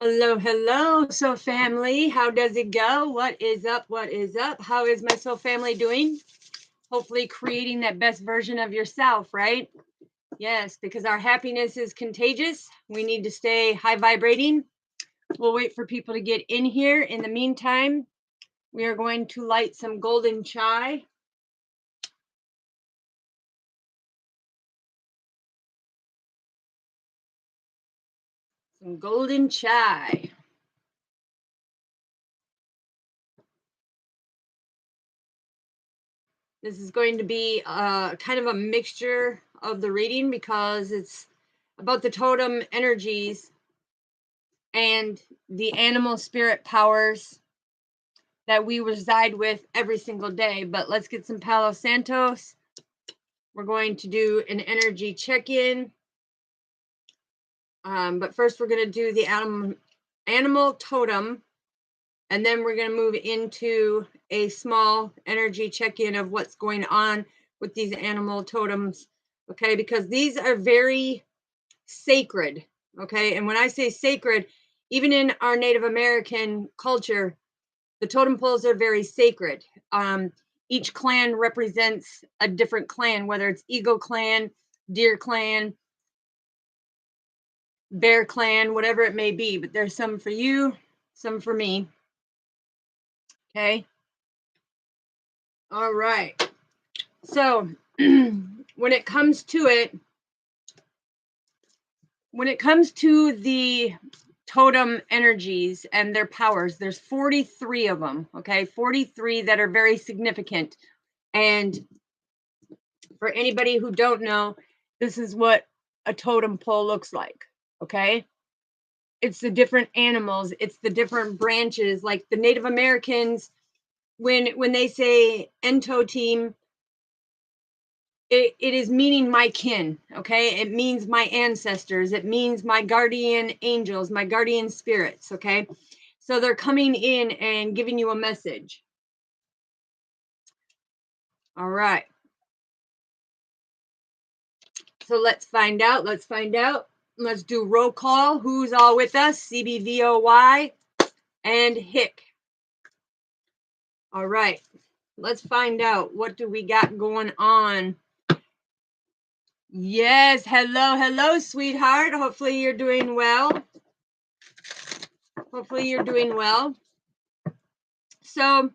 Hello, hello, soul family. How does it go? What is up? What is up? How is my soul family doing? Hopefully, creating that best version of yourself, right? Yes, because our happiness is contagious. We need to stay high vibrating. We'll wait for people to get in here. In the meantime, we are going to light some golden chai. Some golden chai. This is going to be kind of a mixture of the reading because it's about the totem energies and the animal spirit powers that we reside with every single day. But let's get some Palo Santos. We're going to do an energy check-in. But first we're going to do the animal totem, and then we're going to move into a small energy check-in of what's going on with these animal totems, okay? Because these are very sacred, okay? And when I say sacred, even in our Native American culture, the totem poles are very sacred. Each clan represents a different clan, whether it's Eagle Clan, Deer Clan, Bear Clan, whatever it may be. But there's some for you, some for me. Okay. All right. So when it comes to the totem energies and their powers, there's 43 of them, okay? 43 that are very significant. And for anybody who don't know, this is what a totem pole looks like, okay? It's the different animals, it's the different branches, like the Native Americans, when they say Entotem, it is meaning my kin, okay? It means my ancestors, it means my guardian angels, my guardian spirits, okay? So they're coming in and giving you a message. All right. So let's find out. Let's do roll call. Who's all with us? CBVOY and Hick. All right. Let's find out. What do we got going on? Yes. Hello, sweetheart. Hopefully you're doing well. So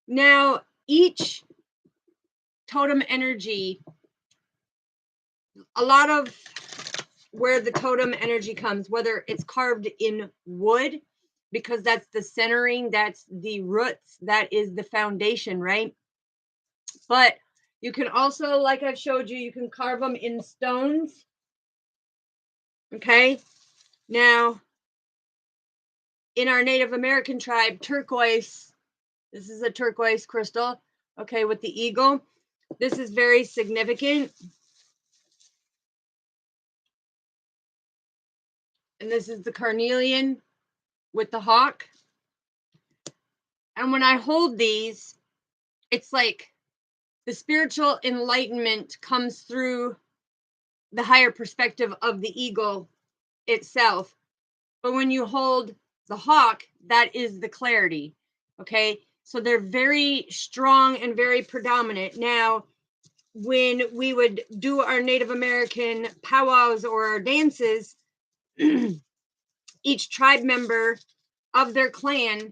now each totem energy, a lot of where the totem energy comes, whether it's carved in wood, because that's the centering, that's the roots, that is the foundation, right? But you can also, like I've showed you, you can carve them in stones. Okay. Now, in our Native American tribe, turquoise, this is a turquoise crystal, okay, with the eagle. This is very significant. And this is the carnelian with the hawk. And when I hold these, it's like the spiritual enlightenment comes through the higher perspective of the eagle itself. But when you hold the hawk, that is the clarity. Okay. So they're very strong and very predominant. Now, when we would do our Native American powwows or our dances, each tribe member of their clan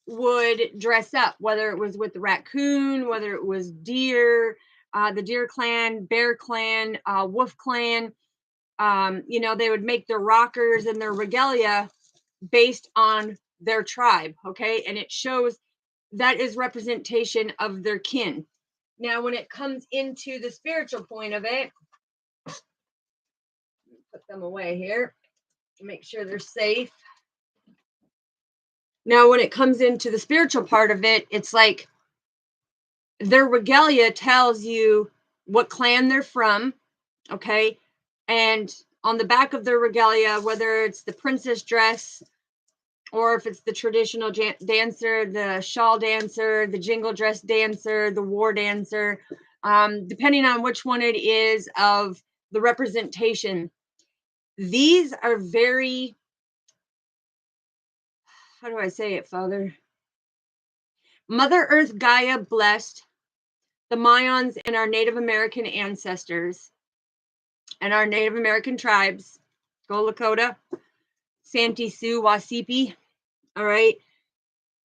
would dress up, whether it was with the raccoon, whether it was deer, the deer clan, bear clan, wolf clan. They would make their rockers and their regalia based on their tribe, okay? And it shows that is representation of their kin. Now, when it comes into the spiritual point of it, put them away here, make sure they're safe. Now, when it comes into the spiritual part of it, it's like their regalia tells you what clan they're from, okay? And on the back of their regalia, whether it's the princess dress or if it's the traditional dancer, the shawl dancer, the jingle dress dancer, the war dancer, depending on which one it is of the representation, These are very, how do I say it, Father? Mother Earth Gaia blessed the Mayans and our Native American ancestors and our Native American tribes, Go Lakota, Santee Sioux, Wasipi, all right,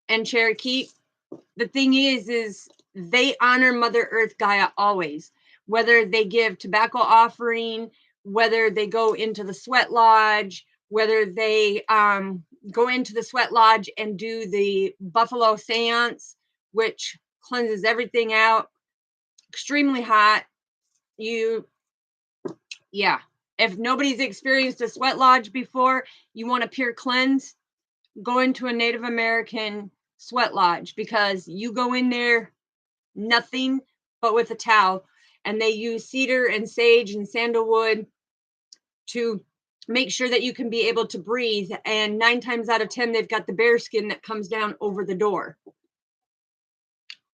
and Cherokee. The thing is they honor Mother Earth Gaia always, whether they give tobacco offering, whether they go into the sweat lodge, whether they go into the sweat lodge and do the buffalo seance, which cleanses everything out, extremely hot. Yeah, if nobody's experienced a sweat lodge before, you want a pure cleanse, go into a Native American sweat lodge, because you go in there nothing but with a towel, and they use cedar and sage and sandalwood to make sure that you can be able to breathe. And 9 times out of 10, they've got the bear skin that comes down over the door.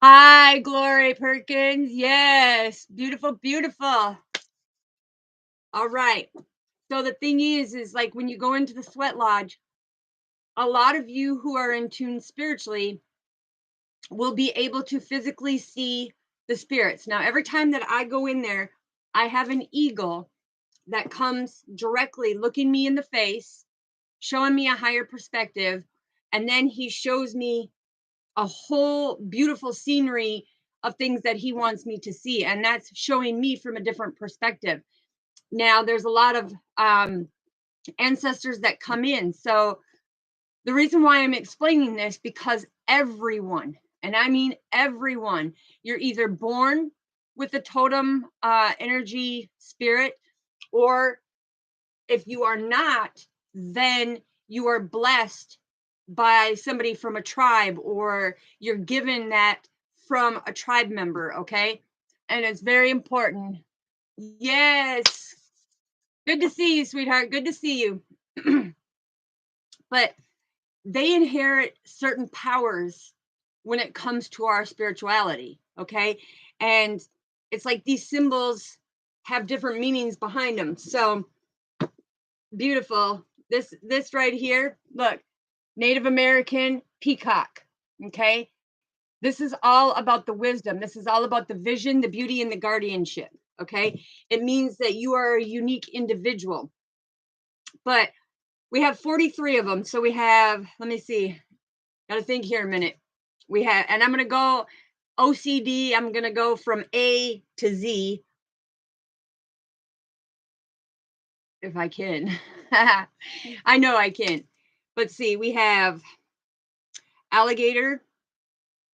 Hi, Glory Perkins. Yes, beautiful, beautiful. All right. So the thing is like when you go into the sweat lodge, a lot of you who are in tune spiritually will be able to physically see the spirits. Now, every time that I go in there, I have an eagle that comes directly looking me in the face, showing me a higher perspective. And then he shows me a whole beautiful scenery of things that he wants me to see. And that's showing me from a different perspective. Now, there's a lot of ancestors that come in. So the reason why I'm explaining this, because everyone, and I mean everyone, you're either born with a totem energy spirit, or if you are not, then you are blessed by somebody from a tribe, or you're given that from a tribe member, okay? And it's very important. Yes. Good to see you, sweetheart. Good to see you. But they inherit certain powers when it comes to our spirituality, okay? And it's like these symbols have different meanings behind them. So beautiful. This right here, look, Native American peacock, okay? This is all about the wisdom. This is all about the vision, the beauty, and the guardianship, okay? It means that you are a unique individual. But we have 43 of them. So we have, let me see, gotta think here a minute. We have, and I'm gonna go OCD, I'm gonna go from A to Z, if I can. I know I can. But see, we have alligator,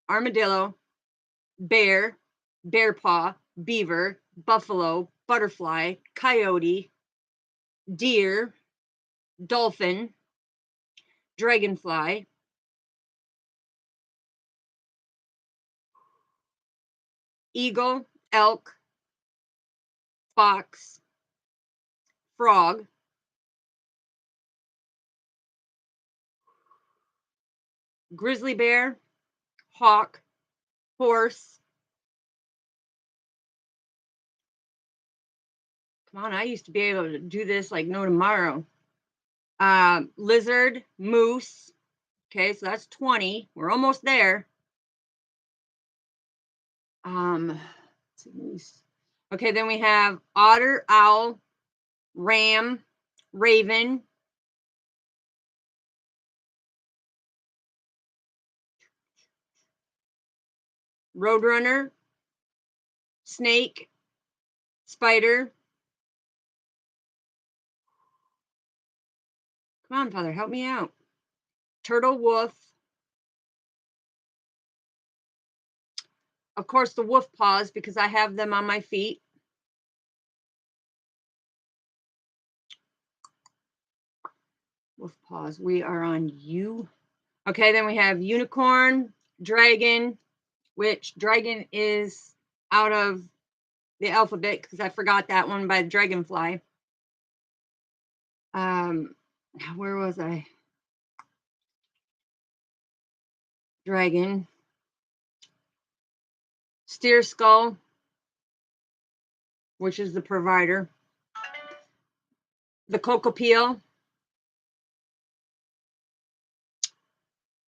armadillo, bear, bear paw, beaver, buffalo, butterfly, coyote, deer, dolphin, dragonfly, eagle, elk, fox, frog, grizzly bear, hawk, horse. Come on, I used to be able to do this like no tomorrow. Lizard, moose. Okay, so that's 20. We're almost there. Okay, then we have otter, owl, ram, raven, roadrunner, snake, spider. Come on, Father, help me out. Turtle, wolf. Of course, the wolf paws, because I have them on my feet. Wolf paws. We are on you. Okay, then we have unicorn, dragon, which dragon is out of the alphabet because I forgot that one by the dragonfly. Where was I? Dragon. Steer skull, which is the provider. the cocoa peel.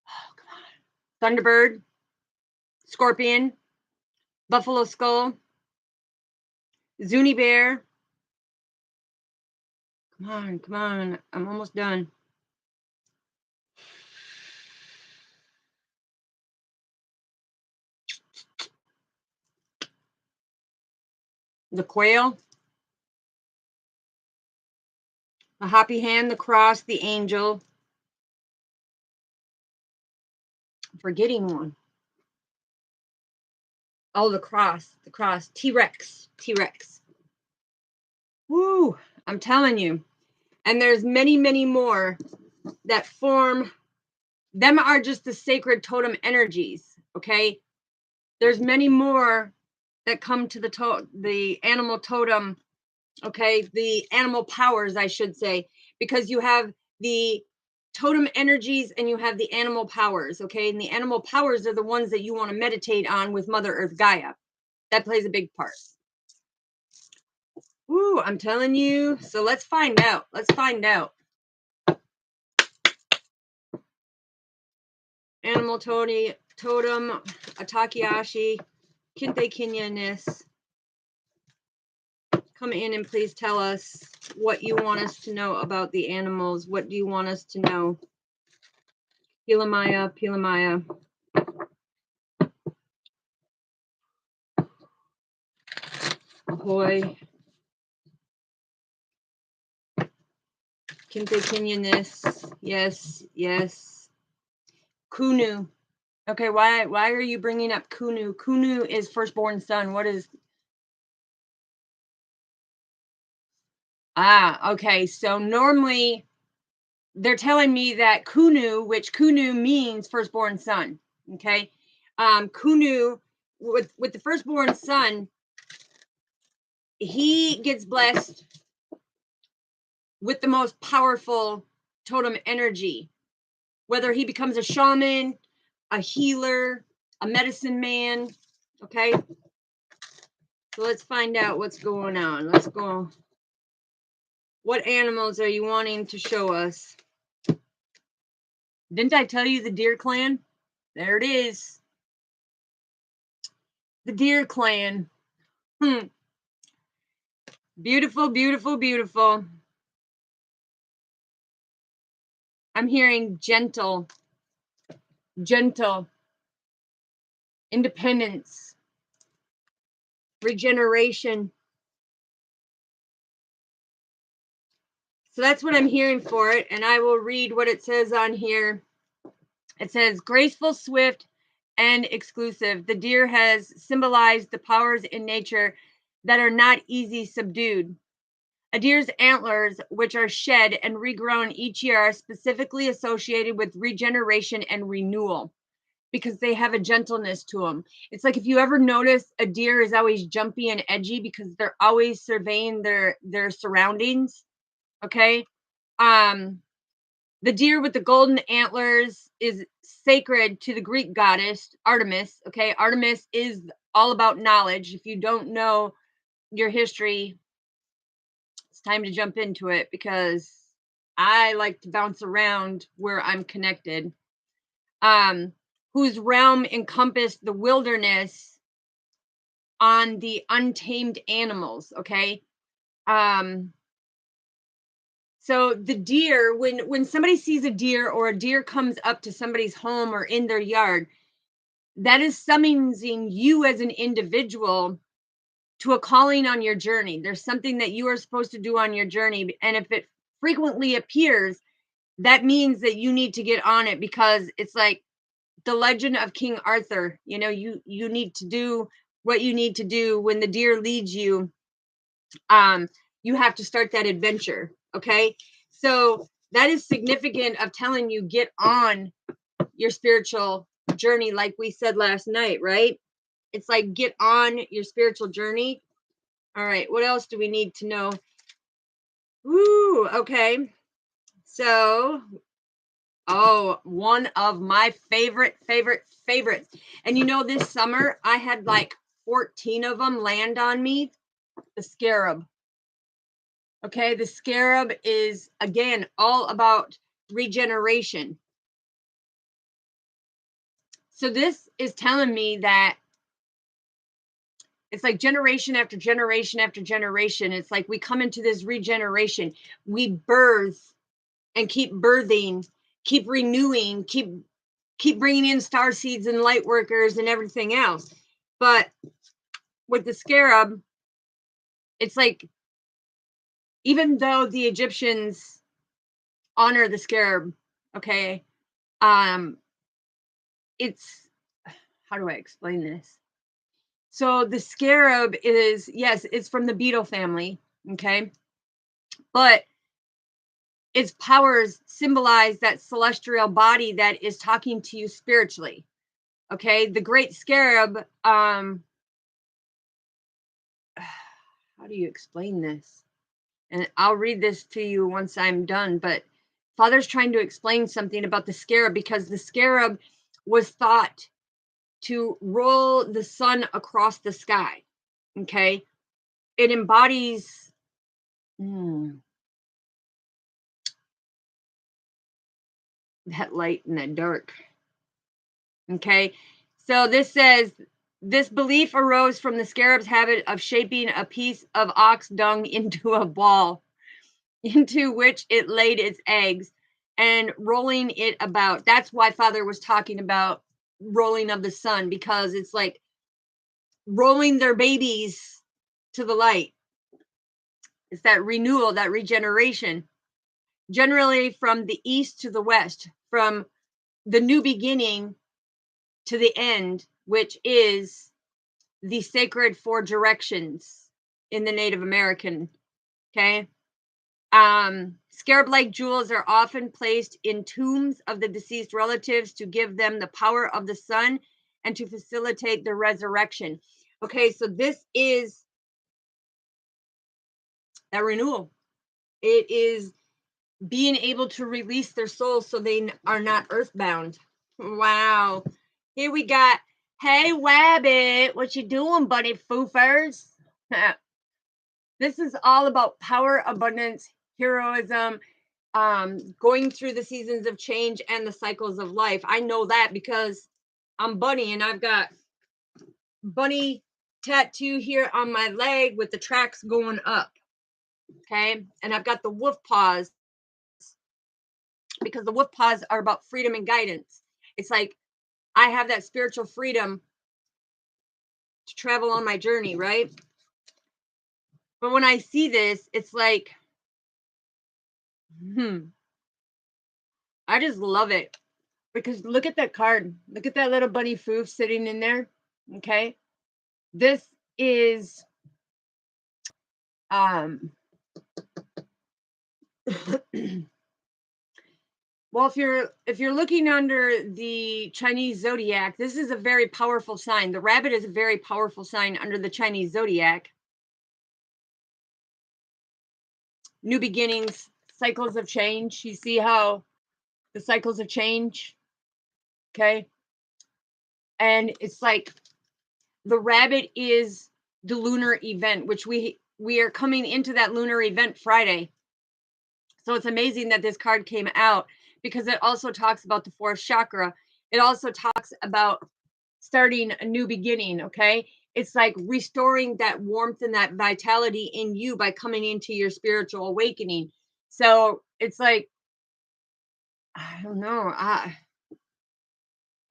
Oh, come on. Thunderbird, scorpion, buffalo skull, Zuni bear. Come on, come on. I'm almost done. The quail, the hoppy hand, the cross, the angel. I'm forgetting one. Oh, the cross, T-Rex, T-Rex. Woo, I'm telling you. And there's many, many more that form. Them are just the sacred totem energies, okay? There's many more that come to the animal totem, okay? The animal powers, I should say, because you have the totem energies and you have the animal powers, okay? And the animal powers are the ones that you want to meditate on with Mother Earth Gaia. That plays a big part. Woo, I'm telling you. So let's find out. Let's find out. Animal totem, Atakiashi, Kinte Kinyanis. Come in and please tell us what you want us to know about the animals. What do you want us to know? Pilamaya, Pilamaya. Ahoy. Kinte Kinyanis. Yes, yes. Kunu. Okay, why are you bringing up Kunu? Kunu is firstborn son. What is... Ah, okay. So normally they're telling me that Kunu, which Kunu means firstborn son. Okay. Kunu, with the firstborn son, he gets blessed with the most powerful totem energy, whether he becomes a shaman, a healer, a medicine man. Okay. So let's find out what's going on. Let's go. What animals are you wanting to show us? Didn't I tell you the deer clan? There it is. The deer clan. Beautiful, beautiful, beautiful. I'm hearing gentle, independence, regeneration. So that's what I'm hearing for it. And I will read what it says on here. It says, graceful, swift, and exclusive. The deer has symbolized the powers in nature that are not easy subdued. A deer's antlers, which are shed and regrown each year, are specifically associated with regeneration and renewal because they have a gentleness to them. It's like if you ever notice a deer is always jumpy and edgy because they're always surveying their surroundings. Okay. The deer with the golden antlers is sacred to the Greek goddess Artemis. Okay. Artemis is all about knowledge. If you don't know your history, it's time to jump into it because I like to bounce around where I'm connected. Whose realm encompassed the wilderness on the untamed animals. Okay. So the deer, when somebody sees a deer or a deer comes up to somebody's home or in their yard, that is summoning you as an individual to a calling on your journey. There's something that you are supposed to do on your journey. And if it frequently appears, that means that you need to get on it because it's like the legend of King Arthur. You know, you need to do what you need to do. When the deer leads you, you have to start that adventure. Okay. So that is significant of telling you get on your spiritual journey, like we said last night, right? It's like get on your spiritual journey. All right, what else do we need to know? Ooh, okay. So, oh, one of my favorites. And you know, this summer I had like 14 of them land on me. The scarab. Okay, the scarab is, again, all about regeneration. So this is telling me that it's like generation after generation after generation. It's like we come into this regeneration. We birth and keep birthing, keep renewing, keep bringing in star seeds and light workers and everything else. But with the scarab, it's like, even though the Egyptians honor the scarab, okay, it's, how do I explain this? So the scarab is, yes, it's from the beetle family, okay, but its powers symbolize that celestial body that is talking to you spiritually. Okay, the great scarab, how do you explain this? And I'll read this to you once I'm done, but Father's trying to explain something about the scarab, because the scarab was thought to roll the sun across the sky. Okay, it embodies that light and that dark. Okay, so this says, this belief arose from the scarab's habit of shaping a piece of ox dung into a ball, into which it laid its eggs, and rolling it about. That's why Father was talking about rolling of the sun, because it's like rolling their babies to the light. It's that renewal, that regeneration, generally from the east to the west, from the new beginning to the end, which is the sacred four directions in the Native American. Okay. Scarab-like jewels are often placed in tombs of the deceased relatives to give them the power of the sun and to facilitate the resurrection. Okay, so this is that renewal. It is being able to release their souls so they are not earthbound. Wow. Here we got, hey, Wabbit, what you doing, buddy foofers? This is all about power, abundance, heroism, going through the seasons of change and the cycles of life. I know that because I'm Bunny, and I've got Bunny tattoo here on my leg with the tracks going up. Okay, and I've got the wolf paws, because the wolf paws are about freedom and guidance. It's like I have that spiritual freedom to travel on my journey, right? But when I see this, it's like, I just love it, because look at that card. Look at that little bunny foof sitting in there. Okay, this is well, if you're looking under the Chinese zodiac, this is a very powerful sign. The rabbit is a very powerful sign under the Chinese zodiac. New beginnings, cycles of change. You see how the cycles of change, okay? And it's like the rabbit is the lunar event, which we are coming into that lunar event Friday. So it's amazing that this card came out, because it also talks about the fourth chakra. It also talks about starting a new beginning, okay? It's like restoring that warmth and that vitality in you by coming into your spiritual awakening. So it's like, I don't know. I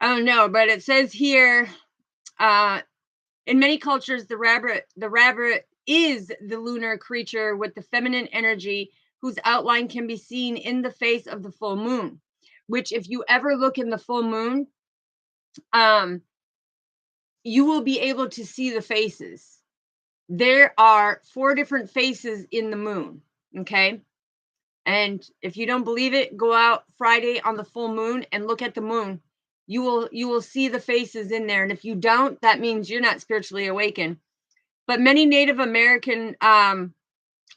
don't know, but it says here, in many cultures, the rabbit is the lunar creature with the feminine energy, whose outline can be seen in the face of the full moon. Which, if you ever look in the full moon, you will be able to see the faces. There are 4 different faces in the moon. Okay. And if you don't believe it, go out Friday on the full moon and look at the moon. You will see the faces in there. And if you don't, that means you're not spiritually awakened. But many Native American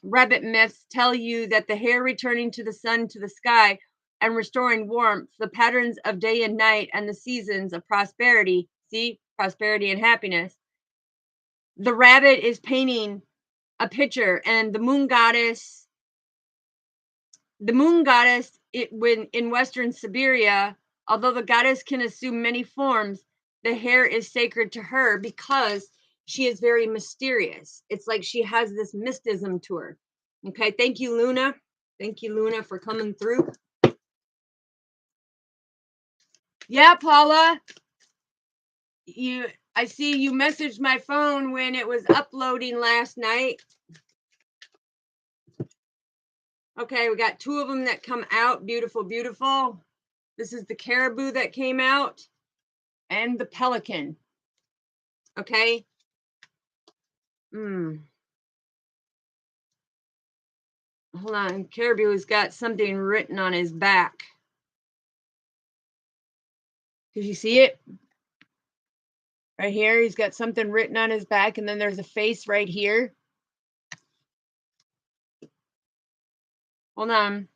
rabbit myths tell you that the hair returning to the sun, to the sky, and restoring warmth, the patterns of day and night, and the seasons of prosperity. See, prosperity and happiness. The rabbit is painting a picture, and the moon goddess The moon goddess, when in Western Siberia, although the goddess can assume many forms, the hair is sacred to her because she is very mysterious. It's like she has this mysticism to her. Okay, thank you, Luna. Thank you, Luna, for coming through. Yeah, Paula. I see you messaged my phone when it was uploading last night. Okay, we got 2 of them that come out. Beautiful, beautiful. This is the caribou that came out and the pelican. Okay. Hold on. Caribou has got something written on his back. Did you see it? Right here, he's got something written on his back, and then there's a face right here. Hold on.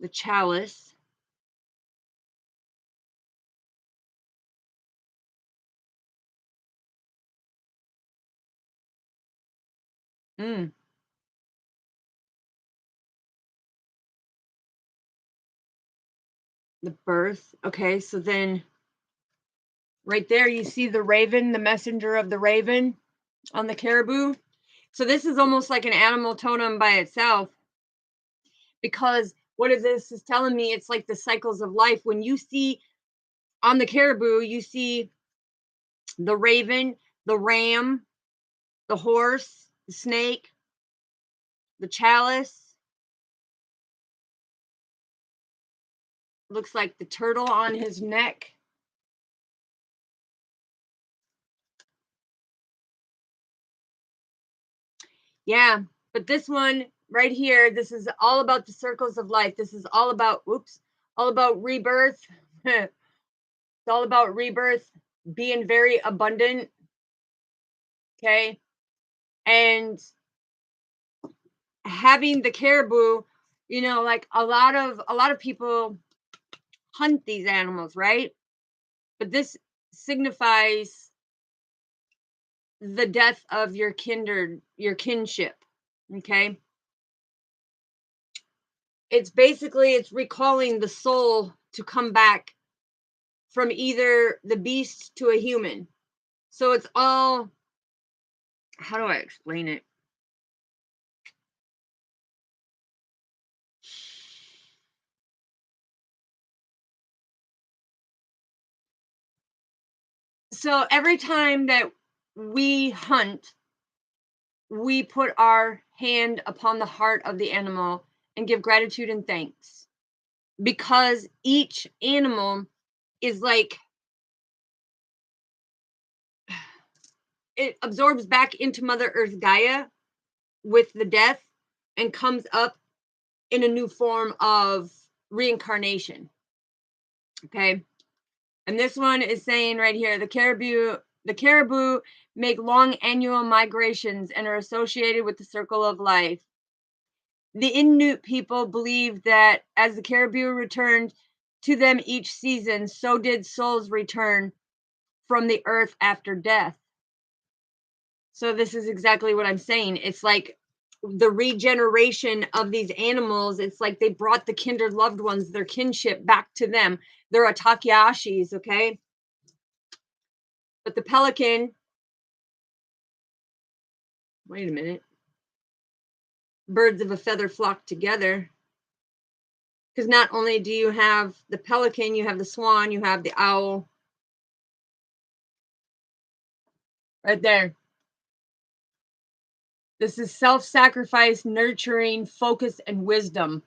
The chalice. The birth. Okay, so then right there, you see the raven, the messenger of the raven on the caribou. So this is almost like an animal totem by itself, because what this is telling me, it's like the cycles of life. When you see on the caribou, you see the raven, the ram, the horse, the snake, the chalice. Looks like the turtle on his neck. Yeah, but this one right here, this is all about the circles of life. This is all about, all about rebirth. It's all about rebirth, being very abundant. Okay. And having the caribou, like a lot of people hunt these animals, right? But this signifies the death of your kindred, your kinship. Okay. It's recalling the soul to come back from either the beast to a human. So it's all, how do I explain it? So every time that we hunt, we put our hand upon the heart of the animal and give gratitude and thanks, because each animal is like, it absorbs back into Mother Earth Gaia with the death and comes up in a new form of reincarnation. Okay. And this one is saying right here, the caribou make long annual migrations and are associated with the circle of life. The Inuit people believe that as the caribou returned to them each season, so did souls return from the earth after death. So this is exactly what I'm saying. It's like the regeneration of these animals. It's like they brought the kindred loved ones, their kinship, back to them. They're Atakiashis, okay? But the pelican, wait a minute. Birds of a feather flock together. Because not only do you have the pelican, you have the swan, you have the owl. Right there. This is self-sacrifice, nurturing, focus, and wisdom.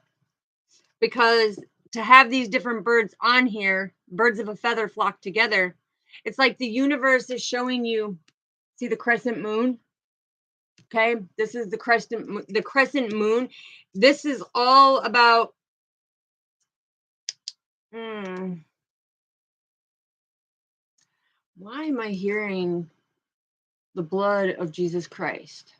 Because to have these different birds on here, birds of a feather flock together, it's like the universe is showing you, see the crescent moon? Okay, this is the crescent moon. This is all about why am I hearing the blood of Jesus Christ?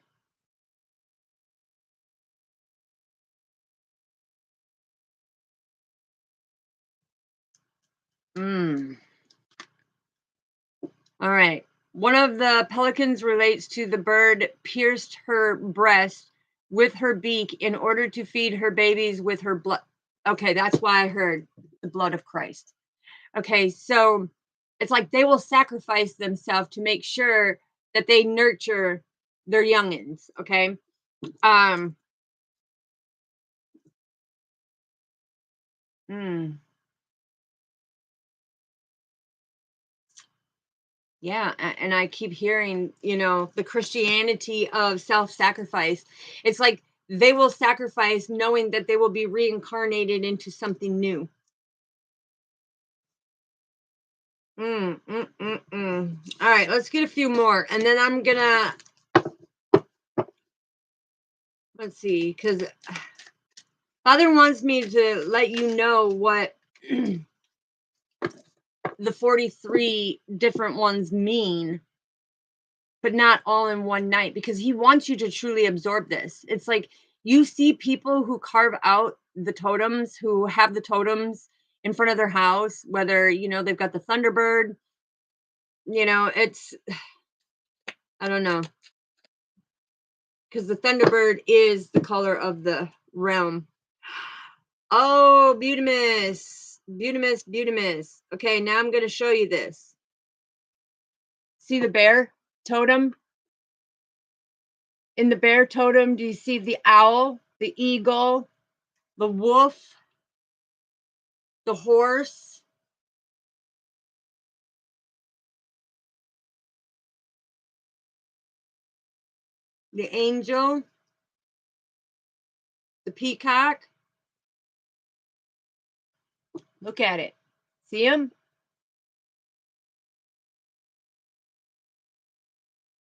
All right. One of the pelicans relates to the bird pierced her breast with her beak in order to feed her babies with her blood. Okay, that's why I heard the blood of Christ. Okay, so it's like they will sacrifice themselves to make sure that they nurture their youngins. Okay. Um, mm, yeah, and I keep hearing, the Christianity of self-sacrifice. It's like they will sacrifice knowing that they will be reincarnated into something new. All right, let's get a few more, and then I'm gonna let's see, because Father wants me to let you know what the 43 different ones mean, but not all in one night, because he wants you to truly absorb this. It's like you see people who carve out the totems, who have the totems in front of their house, whether, they've got the Thunderbird, it's, I don't know, because the Thunderbird is the color of the realm. Oh, Butimus, Butimus, Butimus. Okay, now I'm going to show you this. See the bear totem? In the bear totem, do you see the owl, the eagle, the wolf, the horse? The angel, the peacock? Look at it. See him?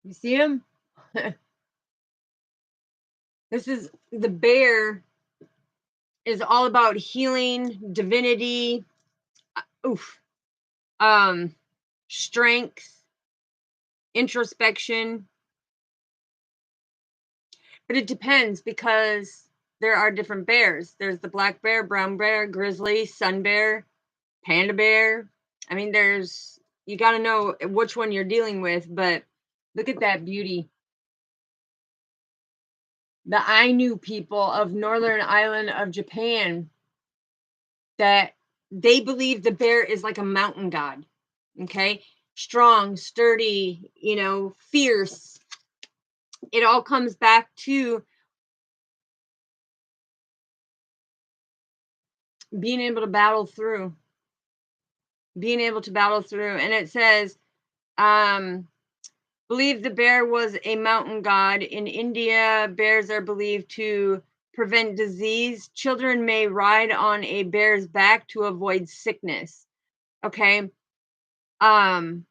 You see him? This is the bear is all about healing, divinity, oof, strength, introspection. But it depends, because there are different bears. There's the black bear, brown bear, grizzly, sun bear, panda bear. I mean, you got to know which one you're dealing with, but look at that beauty. The Ainu people of Northern Island of Japan, that they believe the bear is like a mountain god. Okay. Strong, sturdy, fierce. It all comes back to being able to battle through. Being able to battle through. And it says, believe the bear was a mountain god. In India, bears are believed to prevent disease. Children may ride on a bear's back to avoid sickness. Okay. And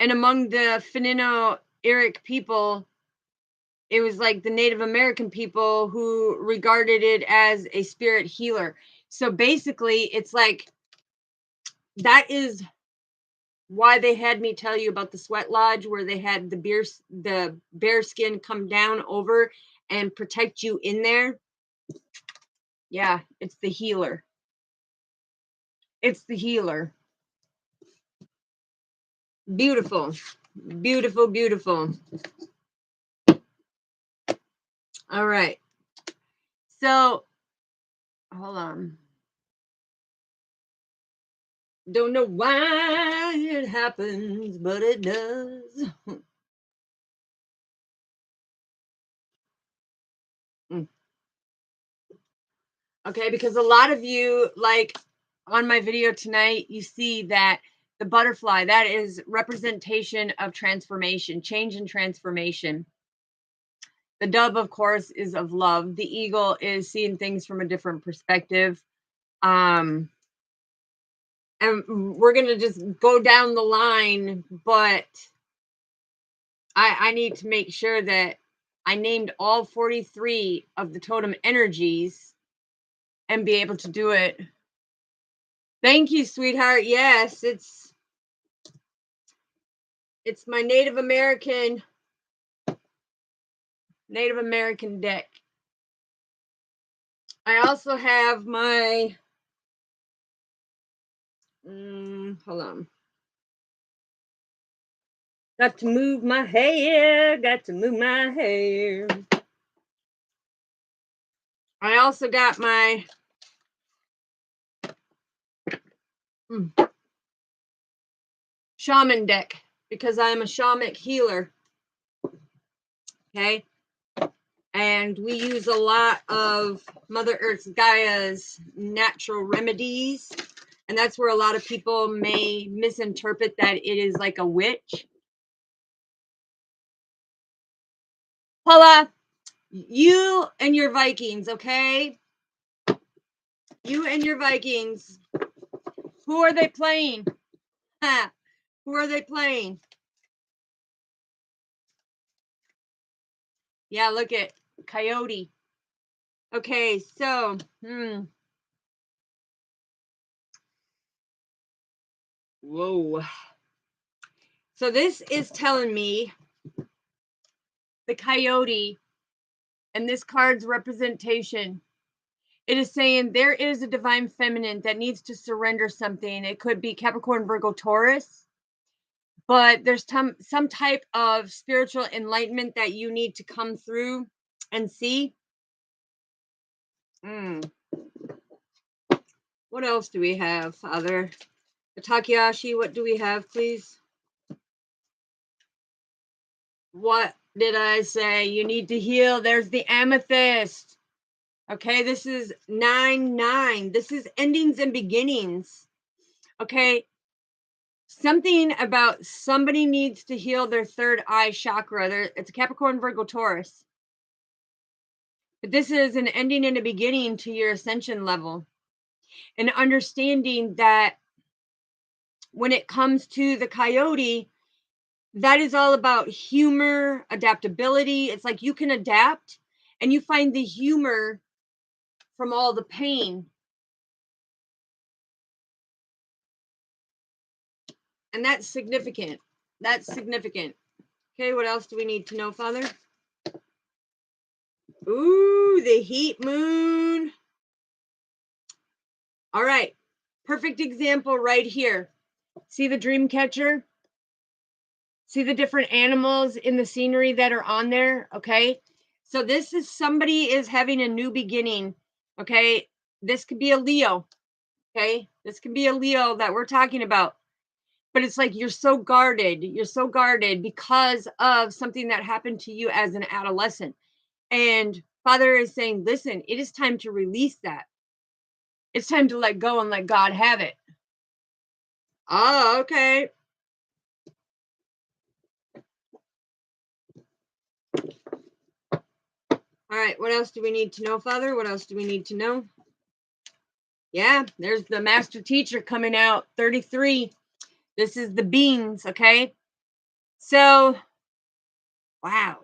among the Finno-Uric people, it was like the Native American people who regarded it as a spirit healer. So basically, it's like that is why they had me tell you about the sweat lodge, where they had the bear skin come down over and protect you in there. Yeah, it's the healer. It's the healer. Beautiful. Beautiful, beautiful. All right. So, hold on. Don't know why it happens, but it does. Okay, because a lot of you, like on my video tonight, you see that the butterfly, that is representation of transformation, change and transformation. The dove, of course, is of love. The eagle is seeing things from a different perspective. And we're going to just go down the line, but I need to make sure that I named all 43 of the totem energies and be able to do it. Thank you, sweetheart. Yes, it's my Native American deck. I also have my hold on. Got to move my hair. Got to move my hair. I also got my shaman deck because I'm a shamanic healer. Okay. And we use a lot of Mother Earth's Gaia's natural remedies. And that's where a lot of people may misinterpret that it is like a witch. Paula, you and your Vikings, okay? You and your Vikings. Who are they playing? Who are they playing? Yeah, look at Coyote. Okay, so, whoa. So this is telling me the Coyote and this card's representation. It is saying there is a divine feminine that needs to surrender something. It could be Capricorn, Virgo, Taurus. But there's some type of spiritual enlightenment that you need to come through and see. What else do we have, Father? Takeyashi, what do we have, please? What did I say? You need to heal. There's the amethyst. Okay, this is 9-9. This is endings and beginnings. Okay, something about somebody needs to heal their third eye chakra. It's a Capricorn, Virgo, Taurus. But this is an ending and a beginning to your ascension level. And understanding that when it comes to the Coyote, that is all about humor, adaptability. It's like you can adapt and you find the humor from all the pain. And that's significant. That's significant. Okay, what else do we need to know, Father? Ooh, the heat moon. All right. Perfect example right here. See the dream catcher? See the different animals in the scenery that are on there? Okay. So this is somebody is having a new beginning. Okay. This could be a Leo. Okay. This could be a Leo that we're talking about. But it's like you're so guarded. You're so guarded because of something that happened to you as an adolescent. And Father is saying, listen, it is time to release that. It's time to let go and let God have it. Oh, okay. All right. What else do we need to know, Father? What else do we need to know? Yeah, there's the master teacher coming out, 33. This is the beans, okay? So, wow.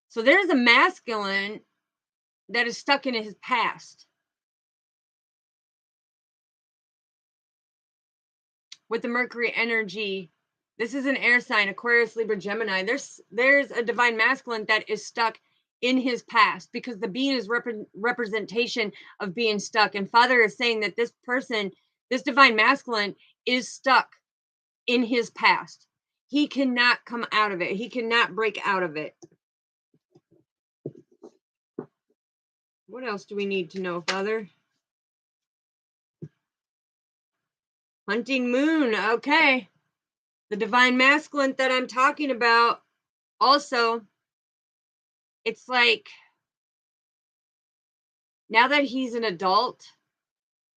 So there's a masculine that is stuck in his past with the Mercury energy. This is an air sign, Aquarius, Libra, Gemini. There's a divine masculine that is stuck in his past because the being is representation of being stuck. And Father is saying that this person, this divine masculine, is stuck in his past. He cannot come out of it. He cannot break out of it. What else do we need to know, Father? Hunting moon. Okay. The divine masculine that I'm talking about also, it's like now that he's an adult,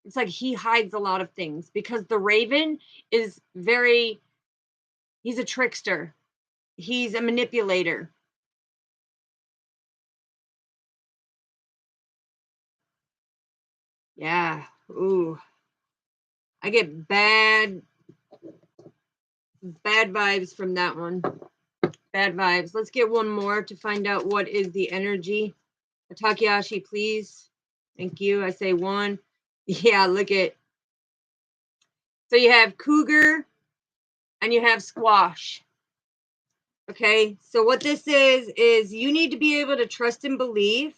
it's like he hides a lot of things because the Raven is he's a trickster. He's a manipulator. Yeah. Ooh. I get bad vibes from that one. Bad vibes. Let's get one more to find out what is the energy. Takeyashi, please. Thank you. I say one. Yeah, look at. So you have cougar and you have squash. Okay. So what this is you need to be able to trust and believe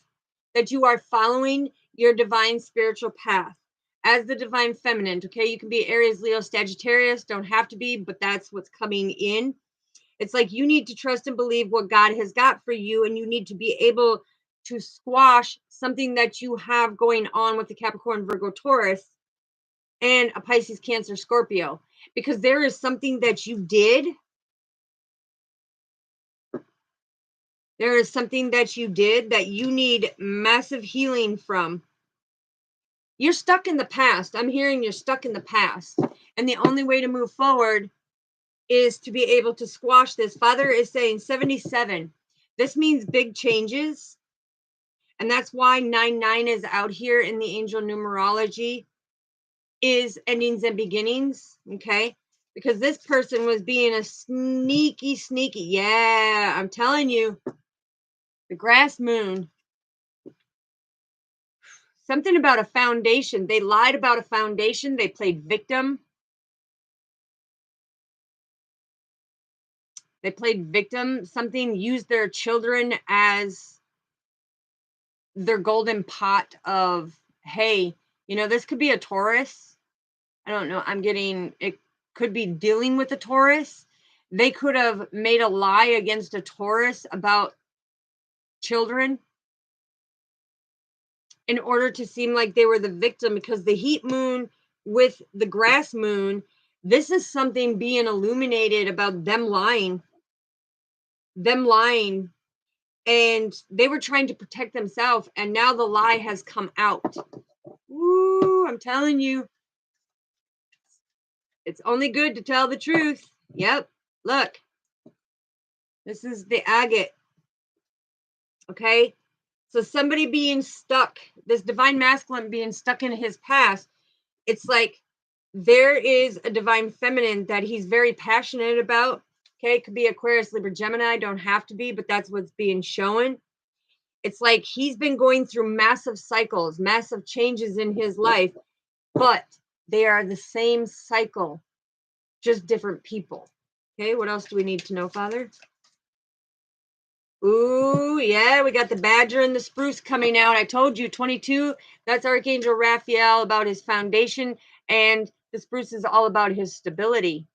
that you are following your divine spiritual path. as the divine feminine. Okay, you can be Aries, Leo, Sagittarius, don't have to be, but that's what's coming in. It's like you need to trust and believe what God has got for you, and you need to be able to squash something that you have going on with the Capricorn, Virgo, Taurus, and a Pisces, Cancer, Scorpio, because there is something that you did. There is something that you did that you need massive healing from. You're stuck in the past. I'm hearing you're stuck in the past. And the only way to move forward is to be able to squash this. Father is saying 77. This means big changes. And that's why 99 is out here in the angel numerology, is endings and beginnings. Okay. Because this person was being a sneaky. Yeah, I'm telling you. The grass moon. Something about a foundation. They lied about a foundation. They played victim. They played victim. Something used their children as their golden pot of, hey, you know, this could be a Taurus. I don't know. I'm getting, it could be dealing with a Taurus. They could have made a lie against a Taurus about children in order to seem like they were the victim, because the heat moon with the grass moon, this is something being illuminated about them lying. And they were trying to protect themselves, and now the lie has come out. Ooh, I'm telling you, it's only good to tell the truth. Yep, look, this is the agate. Okay, so somebody being stuck, this divine masculine being stuck in his past, it's like there is a divine feminine that he's very passionate about. Okay, it could be Aquarius, Libra, Gemini, don't have to be, but that's what's being shown. It's like he's been going through massive cycles, massive changes in his life, but they are the same cycle, just different people. Okay, what else do we need to know, Father? Ooh, yeah, we got the badger and the spruce coming out. I told you, 22, that's Archangel Raphael about his foundation, and the spruce is all about his stability.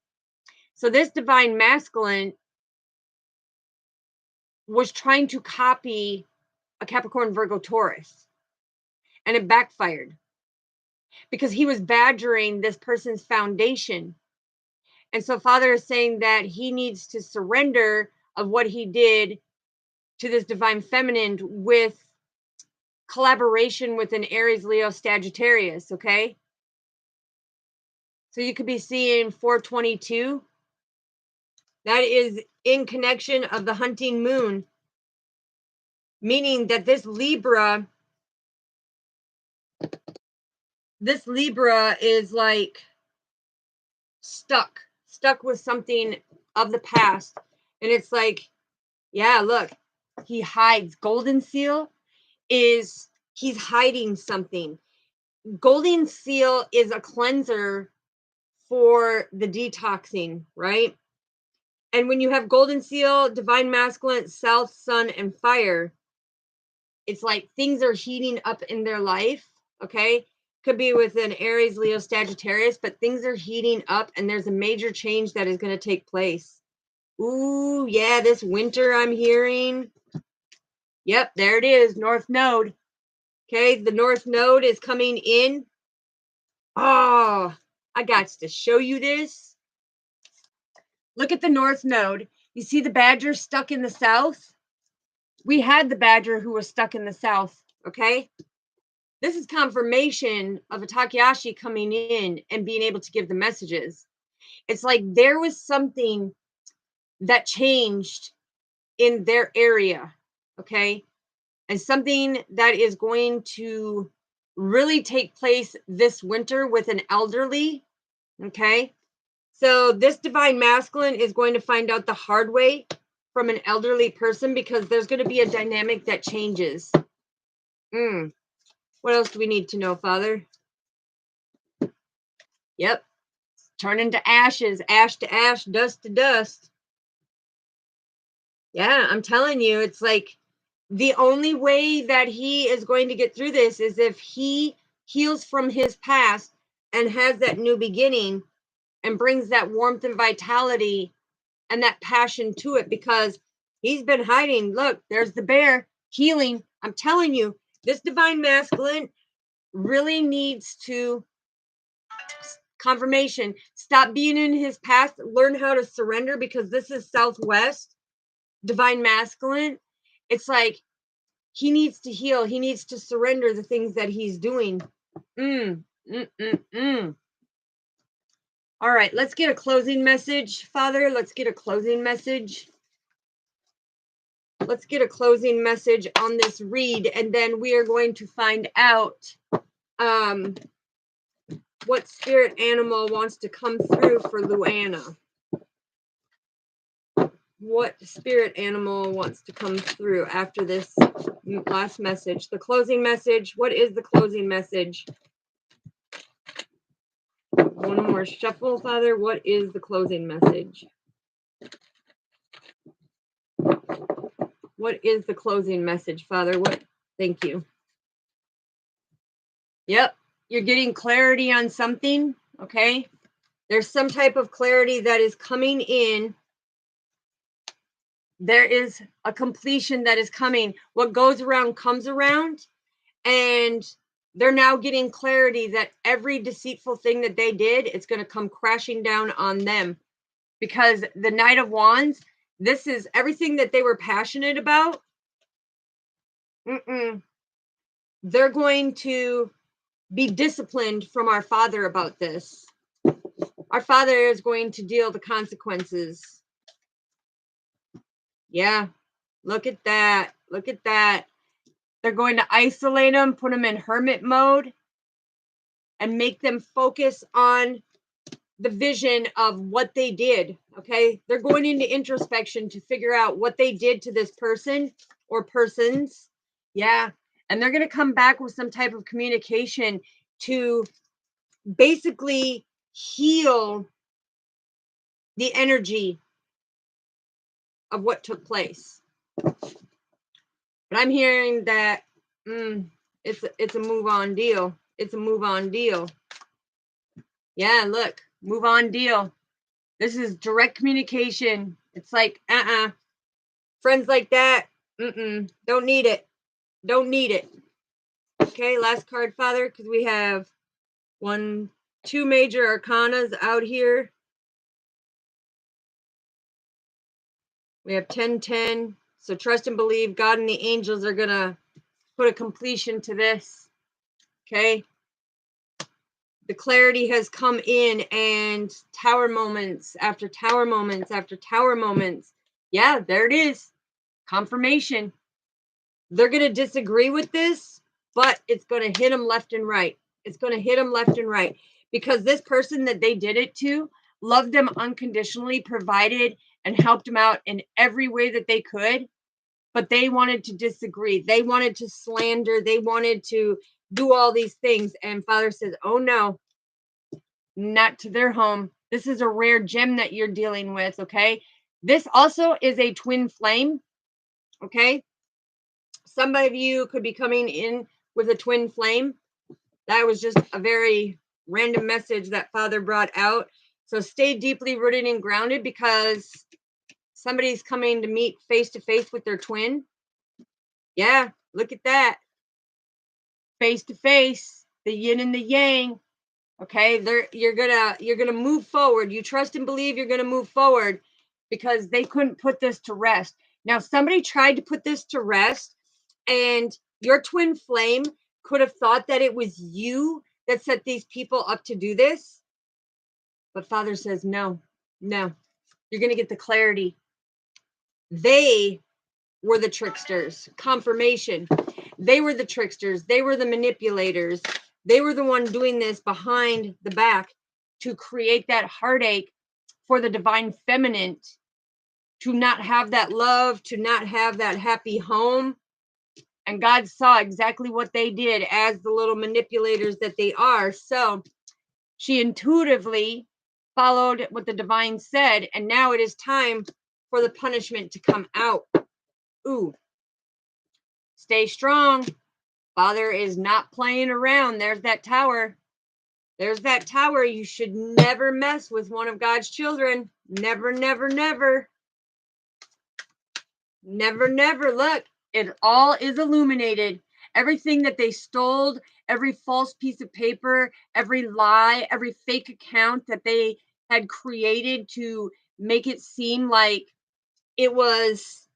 So this divine masculine was trying to copy a Capricorn, Virgo, Taurus, and it backfired because he was badgering this person's foundation. And so Father is saying that he needs to surrender of what he did to this divine feminine with collaboration with an Aries, Leo, Sagittarius, okay? So you could be seeing 422. That is in connection of the hunting moon, meaning that this Libra is like stuck with something of the past. And it's like, yeah, look, he hides. Golden seal is, he's hiding something. Golden seal is a cleanser for the detoxing, right? And when you have golden seal, divine masculine, south, sun, and fire, it's like things are heating up in their life, okay? Could be with an Aries, Leo, Sagittarius, but things are heating up and there's a major change that is going to take place. Ooh, yeah, this winter I'm hearing. Yep, there it is, North Node. Okay, the North Node is coming in. Oh, I got to show you this. Look at the North Node. You see the badger stuck in the south? We had the badger who was stuck in the south, okay? This is confirmation of a Takeyashi coming in and being able to give the messages. It's like there was something that changed in their area, okay? And something that is going to really take place this winter with an elderly, okay? So this divine masculine is going to find out the hard way from an elderly person, because there's going to be a dynamic that changes. What else do we need to know, Father? Yep. Turn into ashes, ash to ash, dust to dust. Yeah, I'm telling you, it's like the only way that he is going to get through this is if he heals from his past and has that new beginning and brings that warmth and vitality and that passion to it, because he's been hiding. Look, there's the bear healing. I'm telling you, this divine masculine really needs to, confirmation, stop being in his past, learn how to surrender, because this is Southwest divine masculine. It's like he needs to heal. He needs to surrender the things that he's doing. All right, let's get a closing message, Father. Let's get a closing message. Let's get a closing message on this read, and then we are going to find out what spirit animal wants to come through for Luana. What spirit animal wants to come through after this last message? The closing message. What is the closing message? One more shuffle, Father. What is the closing message? What is the closing message, Father? What? Thank you. Yep, you're getting clarity on something, okay? There's some type of clarity that is coming in. There is a completion that is coming. What goes around comes around, and they're now getting clarity that every deceitful thing that they did, it's going to come crashing down on them, because the Knight of Wands, this is everything that they were passionate about. They're going to be disciplined from our Father about this. Our Father is going to deal the consequences. Yeah, look at that. Look at that. They're going to isolate them, put them in hermit mode, and make them focus on the vision of what they did, okay? They're going into introspection to figure out what they did to this person or persons. Yeah, and they're going to come back with some type of communication to basically heal the energy of what took place. But I'm hearing that it's a move on deal. It's a move on deal. Yeah, look, move on deal. This is direct communication. It's like, friends like that, don't need it. Don't need it. Okay, last card, Father, because we have two major arcanas out here. We have 10-10. So trust and believe God and the angels are going to put a completion to this. Okay. The clarity has come in, and tower moments after tower moments after tower moments. Yeah, there it is. Confirmation. They're going to disagree with this, but it's going to hit them left and right. It's going to hit them left and right, because this person that they did it to loved them unconditionally, provided and helped them out in every way that they could. But they wanted to disagree. They wanted to slander. They wanted to do all these things. And Father says, oh no, not to their home. This is a rare gem that you're dealing with, okay? This also is a twin flame, okay? Some of you could be coming in with a twin flame. That was just a very random message that Father brought out. So stay deeply rooted and grounded, because somebody's coming to meet face to face with their twin. Yeah, look at that. Face to face, the yin and the yang. Okay, you're gonna move forward. You trust and believe you're gonna move forward, because they couldn't put this to rest. Now, somebody tried to put this to rest, and your twin flame could have thought that it was you that set these people up to do this. But Father says, no, you're gonna get the clarity. They were the tricksters. Confirmation. They were the tricksters. They were the manipulators. They were the one doing this behind the back to create that heartache for the divine feminine, to not have that love, to not have that happy home. And God saw exactly what they did as the little manipulators that they are. So she intuitively followed what the divine said. And now it is time for the punishment to come out. Ooh. Stay strong. Father is not playing around. There's that tower. There's that tower. You should never mess with one of God's children. Never, never, never. Never, never. Look, it all is illuminated. Everything that they stole, every false piece of paper, every lie, every fake account that they had created to make it seem like it was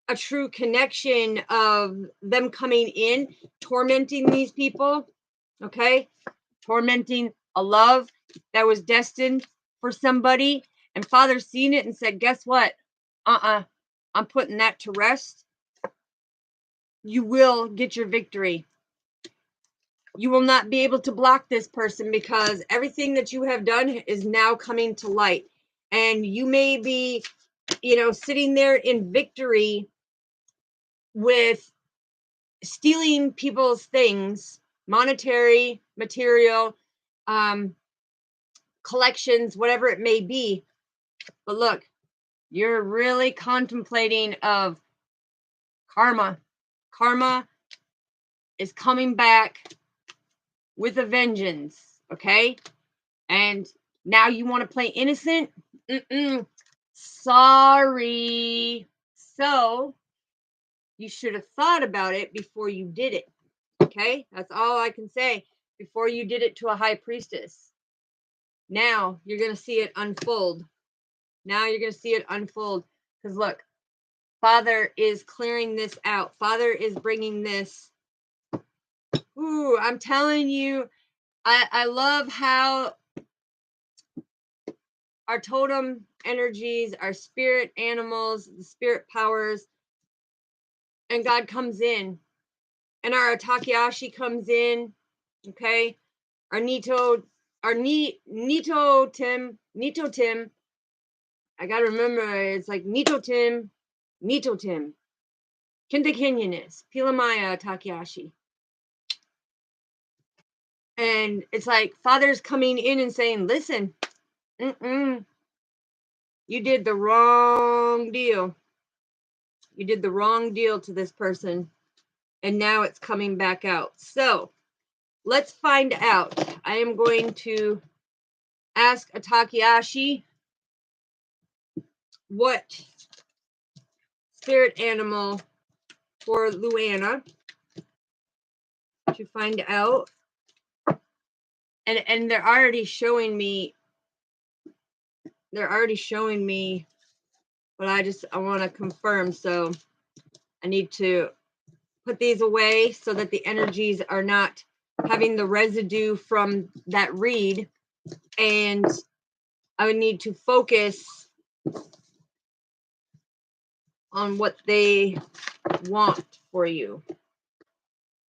a true connection of them coming in, tormenting these people, okay? Tormenting a love that was destined for somebody. And Father seen it and said, guess what? I'm putting that to rest. You will get your victory. You will not be able to block this person because everything that you have done is now coming to light. And you may be, sitting there in victory with stealing people's things, monetary, material, collections, whatever it may be. But look, you're really contemplating of karma. Karma is coming back with a vengeance, okay? And now you want to play innocent? Sorry. So you should have thought about it before you did it, okay? That's all I can say. Before you did it to a high priestess. Now you're going to see it unfold. Now you're going to see it unfold. Because look, Father is clearing this out. Father is bringing this. Ooh, I'm telling you, I love how our totem energies, our spirit animals, the spirit powers, and God comes in. And our Takeashi comes in. Okay. Our Nito Tim. I gotta remember it's like Nito Tim. Kinta Kenyanis, Pilamaya Takeashi. And it's like Father's coming in and saying, listen, you did the wrong deal. You did the wrong deal to this person. And now it's coming back out. So let's find out. I am going to ask a Takeashi what spirit animal for Luana to find out. And they're already showing me but I want to confirm. So I need to put these away so that the energies are not having the residue from that read. And I would need to focus on what they want for you.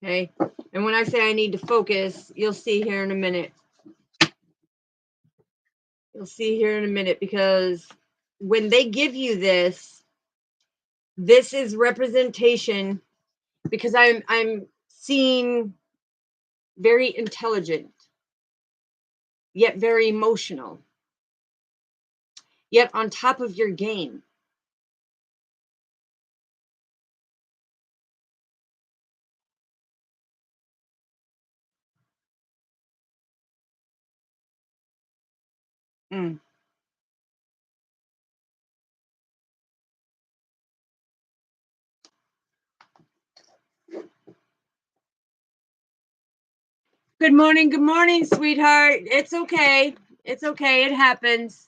Okay. And when I say I need to focus, you'll see here in a minute. Because when they give you this is representation, because I'm seeing very intelligent, yet very emotional, yet on top of your game. Good morning, sweetheart. It's okay. It happens.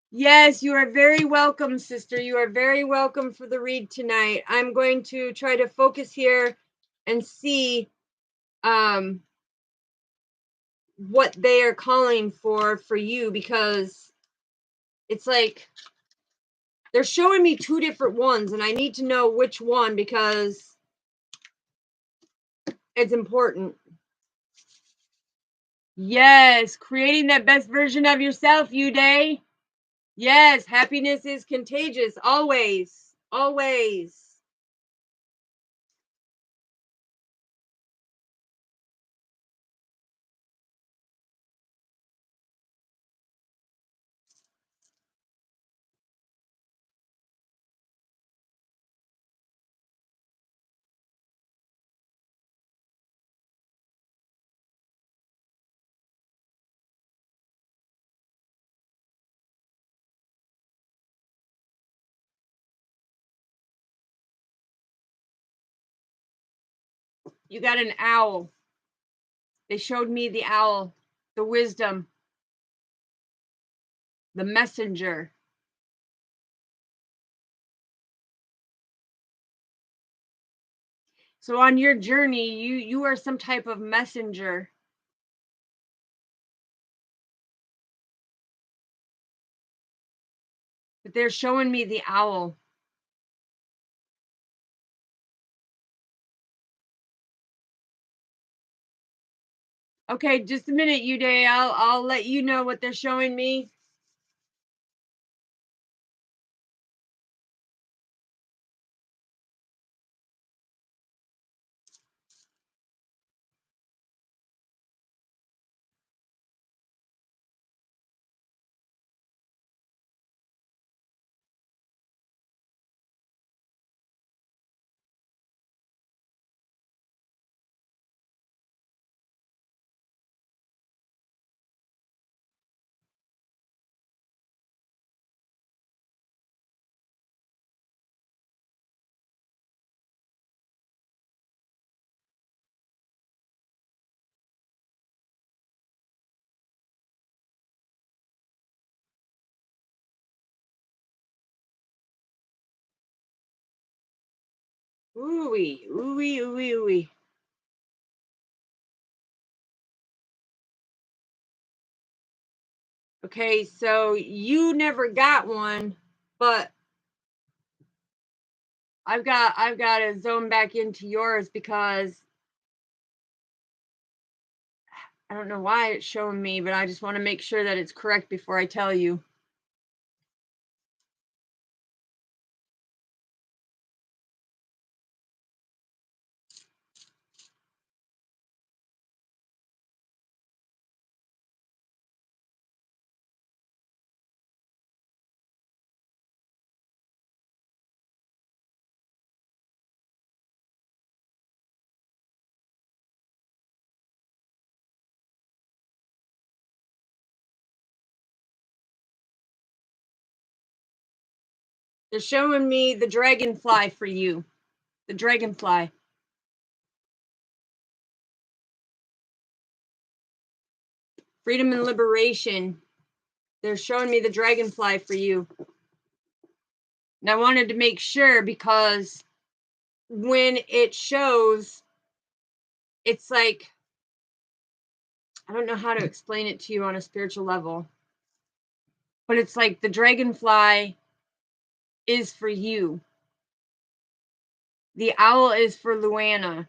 Yes, you are very welcome, sister. You are very welcome for the read tonight. I'm going to try to focus here and see what they are calling for you, because it's like they're showing me two different ones and I need to know which one because it's important. Yes, creating that best version of yourself, Uday. Yes, happiness is contagious, always, always. You got an owl. They showed me the owl, the wisdom, the messenger. So on your journey, you are some type of messenger. But they're showing me the owl. Okay, just a minute, Uday. I'll let you know what they're showing me. Ooh-wee, ooh-wee, ooh-wee, ooh-wee. Okay, so you never got one, but I've got to zone back into yours because I don't know why it's showing me, but I just want to make sure that it's correct before I tell you. They're showing me the dragonfly for you. The dragonfly. Freedom and liberation. They're showing me the dragonfly for you. And I wanted to make sure because when it shows, it's like, I don't know how to explain it to you on a spiritual level, but it's like the dragonfly is for you. The owl is for Luana.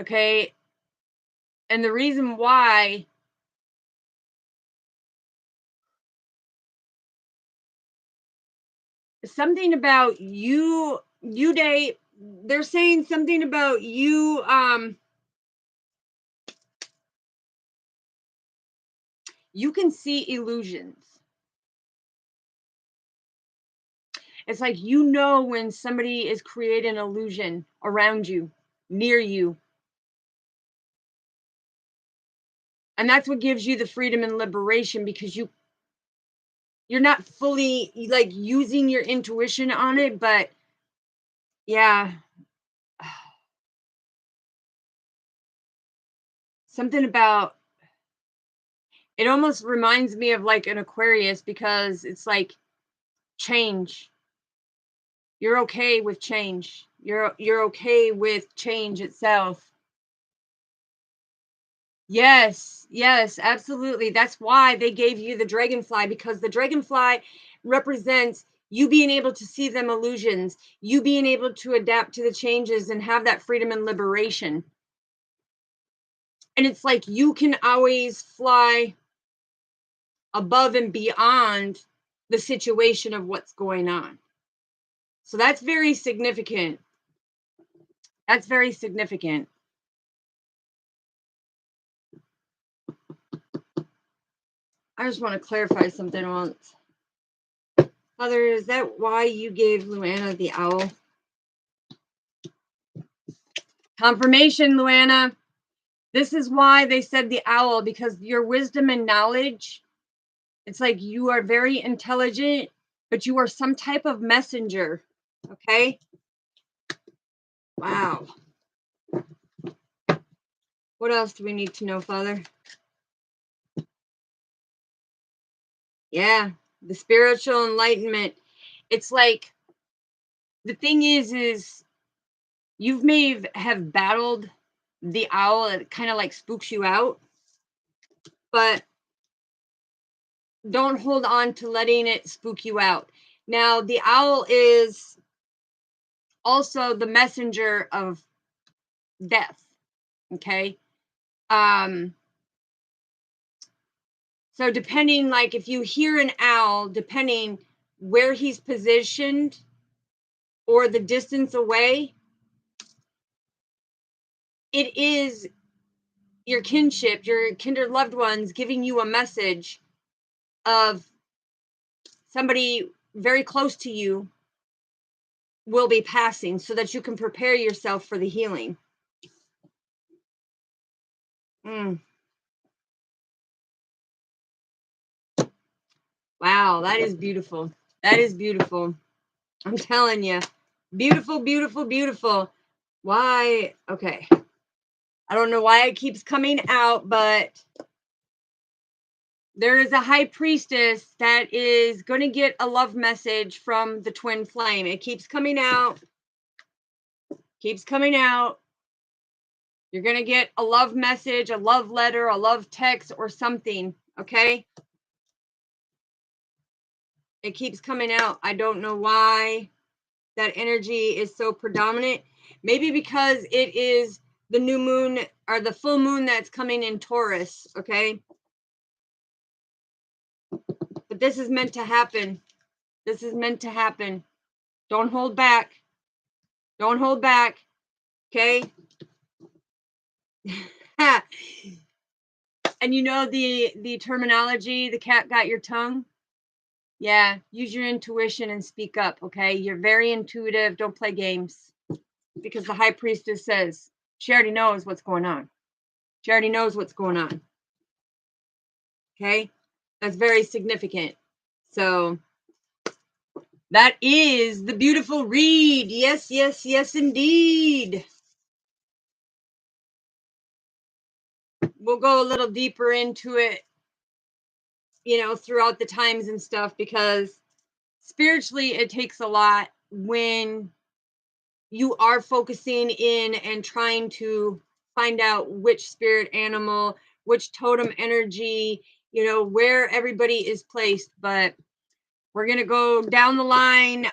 Okay. And the reason why something about you, Uday, they're saying something about you, you can see illusions. It's like, you know, when somebody is creating an illusion around you, near you. And that's what gives you the freedom and liberation, because you're not fully like using your intuition on it, but yeah. Something about it almost reminds me of like an Aquarius, because it's like change. You're okay with change. You're okay with change itself. Yes, yes, absolutely. That's why they gave you the dragonfly, because the dragonfly represents you being able to see them illusions, you being able to adapt to the changes and have that freedom and liberation. And it's like you can always fly above and beyond the situation of what's going on. So that's very significant. That's very significant. I just want to clarify something once. Father, is that why you gave Luana the owl? Confirmation, Luana. This is why they said the owl, because your wisdom and knowledge, it's like you are very intelligent, but you are some type of messenger. Okay? Wow. What else do we need to know, Father? Yeah, the spiritual enlightenment. It's like, the thing is you may have battled the owl. It kind of like spooks you out, but don't hold on to letting it spook you out. Now, the owl is also the messenger of death. Okay. So depending, like if you hear an owl, depending where he's positioned or the distance away, it is your kinship, your kindred loved ones giving you a message of somebody very close to you will be passing, so that you can prepare yourself for the healing. Wow, that is beautiful. That is beautiful. I'm telling you. Beautiful, beautiful, beautiful. Why? Okay. I don't know why it keeps coming out, but there is a high priestess that is going to get a love message from the twin flame. It keeps coming out. Keeps coming out. You're going to get a love message, a love letter, a love text, or something. Okay. It keeps coming out. I don't know why that energy is so predominant. Maybe because it is the new moon or the full moon that's coming in Taurus. Okay. But this is meant to happen. This is meant to happen. Don't hold back. Don't hold back. Okay. And you know the terminology, the cat got your tongue. Yeah, use your intuition and speak up. Okay. You're very intuitive. Don't play games, because the high priestess says she already knows what's going on. She already knows what's going on. Okay. That's very significant. So that is the beautiful read. Yes, yes, yes, indeed. We'll go a little deeper into it, you know, throughout the times and stuff, because spiritually it takes a lot when you are focusing in and trying to find out which spirit animal, which totem energy, you know, where everybody is placed. But we're going to go down the line,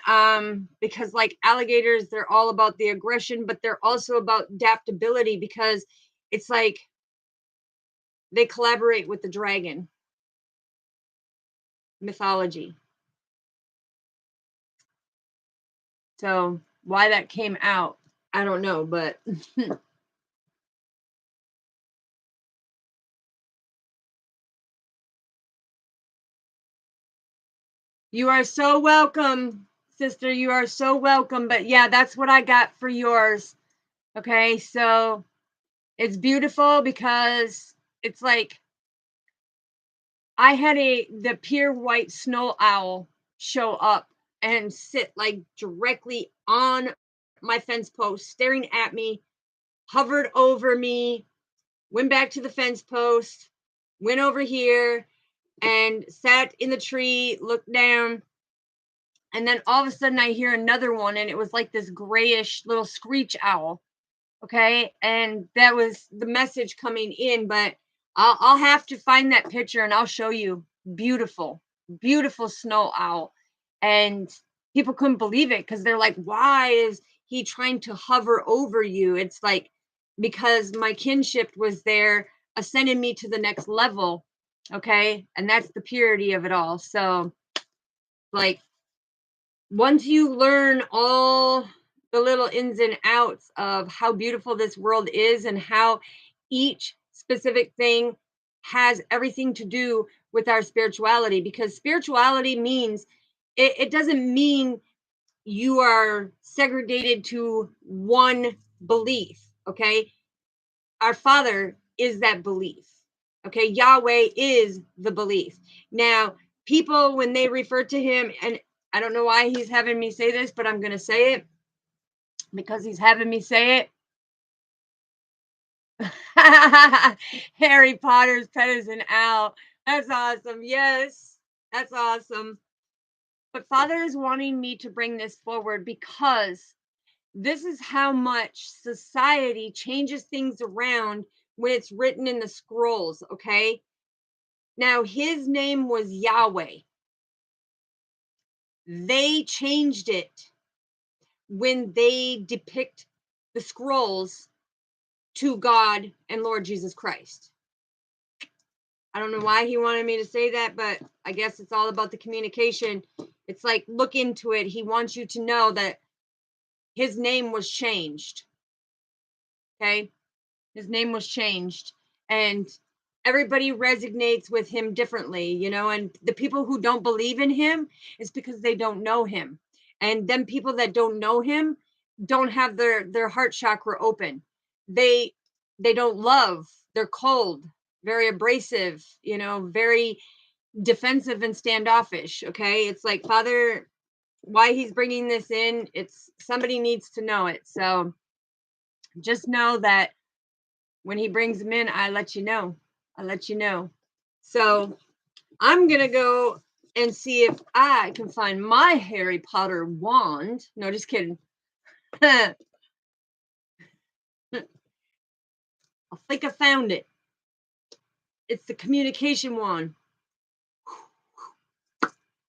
because like alligators, they're all about the aggression, but they're also about adaptability, because it's like they collaborate with the dragon mythology. So why that came out, I don't know, but you are so welcome, sister. You are so welcome. But yeah, that's what I got for yours. Okay, so it's beautiful because it's like I had the pure white snow owl show up and sit like directly on my fence post, staring at me, hovered over me, went back to the fence post, went over here and sat in the tree, looked down. And then all of a sudden I hear another one, and it was like this grayish little screech owl. Okay. And that was the message coming in, but I'll have to find that picture and I'll show you. Beautiful, beautiful snow owl. And people couldn't believe it, because they're like, why is he trying to hover over you? It's like, because my kinship was there, ascending me to the next level. Okay. And that's the purity of it all. So, like, once you learn all the little ins and outs of how beautiful this world is and how each specific thing has everything to do with our spirituality, because spirituality means it doesn't mean you are segregated to one belief. Okay. Our Father is that belief. Okay. Yahweh is the belief. Now, people, when they refer to him, and I don't know why he's having me say this, but I'm going to say it because he's having me say it. Harry Potter's pet is an owl. That's awesome. Yes, that's awesome. But Father is wanting me to bring this forward because this is how much society changes things around when it's written in the scrolls, okay? Now, his name was Yahweh. They changed it when they depict the scrolls to God and Lord Jesus Christ. I don't know why he wanted me to say that, but I guess it's all about the communication. It's like, look into it. He wants you to know that his name was changed. Okay? His name was changed. And everybody resonates with him differently, you know, and the people who don't believe in him is because they don't know him. And then people that don't know him don't have their heart chakra open. They they don't love. They're cold, very abrasive, you know, very defensive and standoffish. Okay, it's like, Father, why he's bringing this in, it's somebody needs to know it. So just know that when he brings them in, I let you know. I let you know. So I'm gonna go and see if I can find my Harry Potter wand. No, just kidding. I think I found it. It's the communication wand.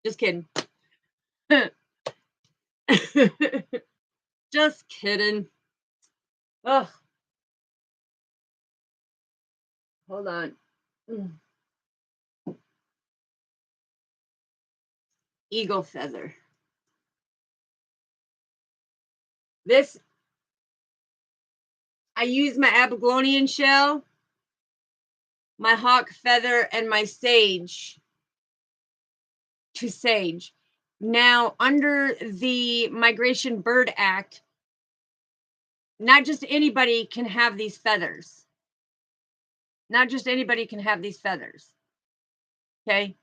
Just kidding. Just kidding. Oh, hold on. Eagle feather. This, I use my Abygonian shell, my hawk feather, and my sage to sage. Now, under the Migration Bird Act, not just anybody can have these feathers. Not just anybody can have these feathers. Okay?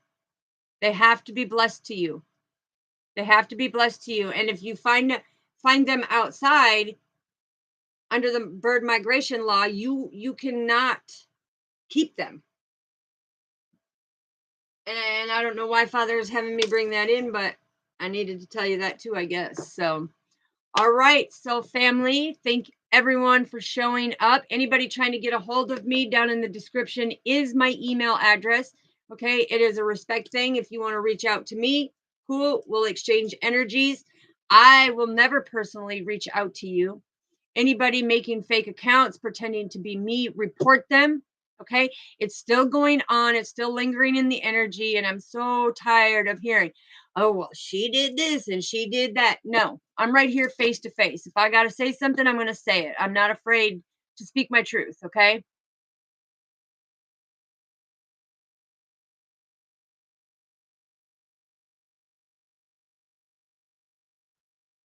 They have to be blessed to you. They have to be blessed to you. And if you find them outside under the bird migration law, you cannot keep them. And I don't know why Father is having me bring that in, but I needed to tell you that too, I guess. So, all right. So, family, thank everyone for showing up. Anybody trying to get a hold of me, down in the description is my email address. Okay. It is a respect thing. If you want to reach out to me, cool. We'll exchange energies. I will never personally reach out to you. Anybody making fake accounts pretending to be me, report them. Okay. It's still going on. It's still lingering in the energy. And I'm so tired of hearing, oh, well, she did this and she did that. No, I'm right here face to face. If I got to say something, I'm going to say it. I'm not afraid to speak my truth. Okay.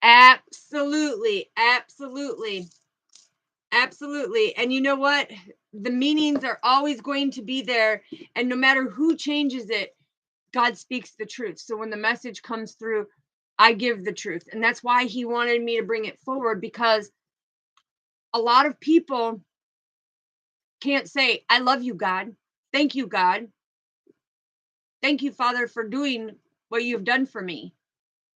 Absolutely. Absolutely. Absolutely. And you know what? The meanings are always going to be there. And no matter who changes it, God speaks the truth. So when the message comes through, I give the truth. And that's why he wanted me to bring it forward, because a lot of people can't say, I love you, God. Thank you, God. Thank you, Father, for doing what you've done for me.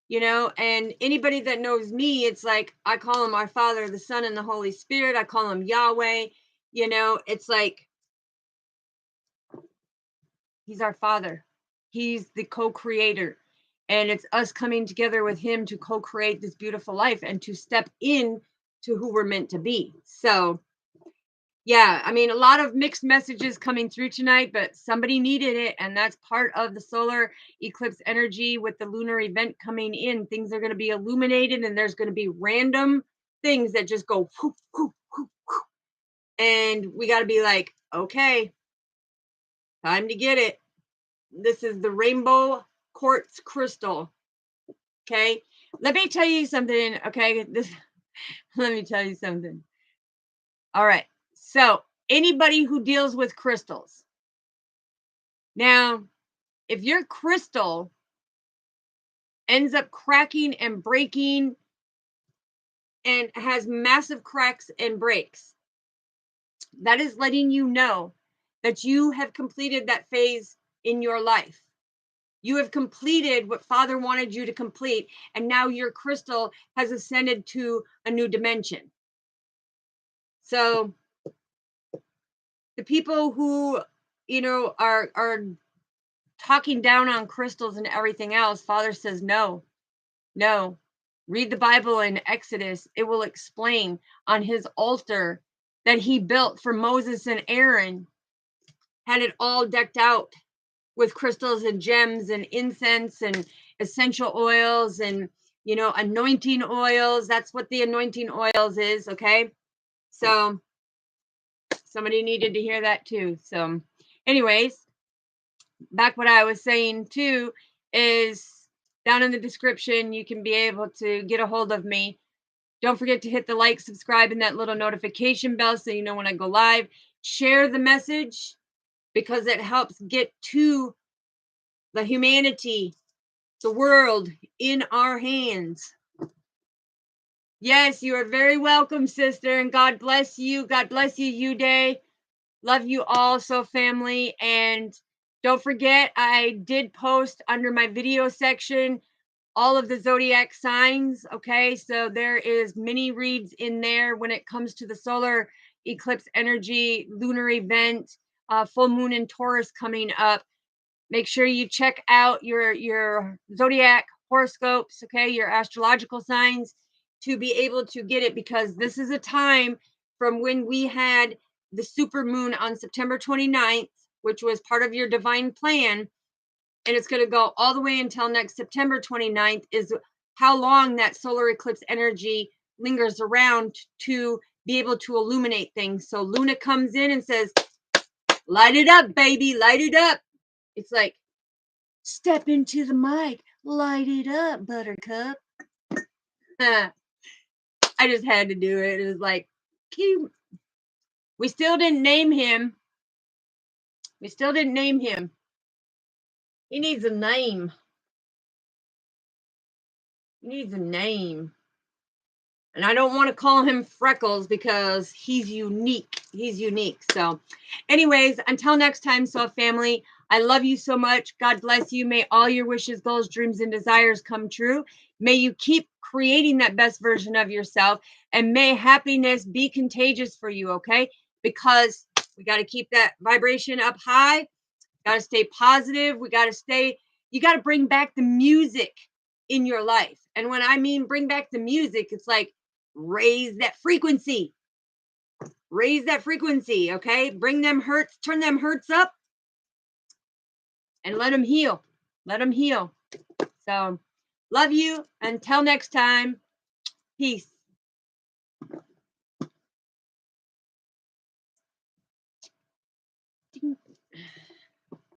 You know, and anybody that knows me, it's like I call him our Father, the Son, and the Holy Spirit. I call him Yahweh. You know, it's like he's our Father. He's the co-creator. And it's us coming together with him to co-create this beautiful life and to step in to who we're meant to be. So, yeah, I mean, a lot of mixed messages coming through tonight, but somebody needed it. And that's part of the solar eclipse energy with the lunar event coming in. Things are going to be illuminated, and there's going to be random things that just go whoop, whoop, whoop, whoop. And we got to be like, okay, time to get it. This is the rainbow quartz crystal. Okay. Let me tell you something. Okay. Let me tell you something. All right. So, anybody who deals with crystals, now, if your crystal ends up cracking and breaking and has massive cracks and breaks, That is letting you know that you have completed that phase in your life. You have completed what Father wanted you to complete, and now your crystal has ascended to a new dimension. So the people who, are talking down on crystals and everything else, Father says, no. Read the Bible in Exodus. It will explain on his altar that he built for Moses and Aaron, had it all decked out with crystals and gems and incense and essential oils and, anointing oils. That's what the anointing oils is. Okay. So somebody needed to hear that too. So anyways, back what I was saying too is down in the description, you can be able to get a hold of me. Don't forget to hit the like, subscribe, and that little notification bell so you know when I go live. Share the message because it helps get to the humanity, the world in our hands. Yes, you are very welcome, sister, and God bless you. God bless you, Day. Love you all, so family. And don't forget, I did post under my video section all of the zodiac signs. Okay, so there is mini reads in there when it comes to the solar eclipse energy, lunar event, full moon in Taurus coming up. Make sure you check out your zodiac horoscopes, okay, your astrological signs, to be able to get it, because this is a time from when we had the super moon on September 29th, which was part of your divine plan, and it's going to go all the way until next September 29th, is how long that solar eclipse energy lingers around to be able to illuminate things. So Luna comes in and says, light it up, baby, light it up. It's like, step into the mic, light it up, buttercup. I just had to do it. It was like, cute. We still didn't name him. He needs a name. And I don't want to call him Freckles because he's unique. So anyways, until next time, so family, I love you so much. God bless you. May all your wishes, goals, dreams, and desires come true. May you keep creating that best version of yourself, and may happiness be contagious for you, okay? Because we got to keep that vibration up high. Got to stay positive. You got to bring back the music in your life. And when I mean bring back the music, it's like raise that frequency, okay? Bring them hurts, turn them hurts up, and let them heal. So love you. Until next time, peace.